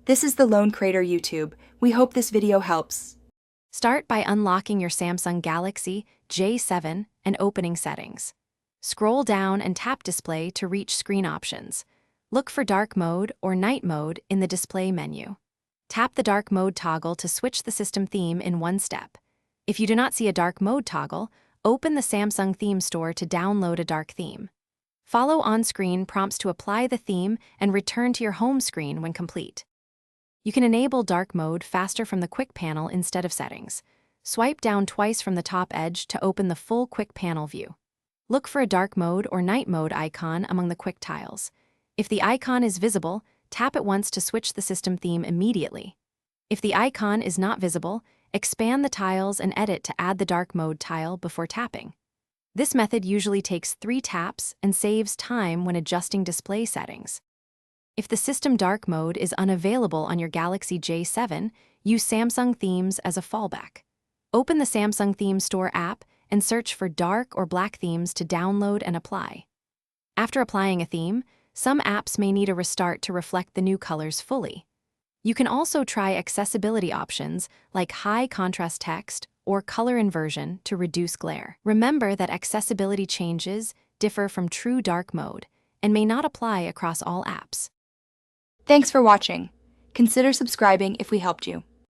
This is the Lone Crater YouTube. We hope this video helps. Start by unlocking your Samsung Galaxy J7 and opening Settings. Scroll down and tap Display to reach screen options. Look for Dark Mode or Night Mode in the Display menu. Tap the Dark Mode toggle to switch the system theme in one step. If you do not see a Dark Mode toggle, open the Samsung Theme Store to download a dark theme. Follow on-screen prompts to apply the theme and return to your home screen when complete. You can enable dark mode faster from the quick panel instead of settings. Swipe down twice from the top edge to open the full quick panel view. Look for a dark mode or night mode icon among the quick tiles. If the icon is visible, tap it once to switch the system theme immediately. If the icon is not visible, expand the tiles and edit to add the dark mode tile before tapping. This method usually takes 3 taps and saves time when adjusting display settings. If the system dark mode is unavailable on your Galaxy J7, use Samsung Themes as a fallback. Open the Samsung Theme Store app and search for dark or black themes to download and apply. After applying a theme, some apps may need a restart to reflect the new colors fully. You can also try accessibility options like high contrast text or color inversion to reduce glare. Remember that accessibility changes differ from true dark mode and may not apply across all apps. Thanks for watching. Consider subscribing if we helped you.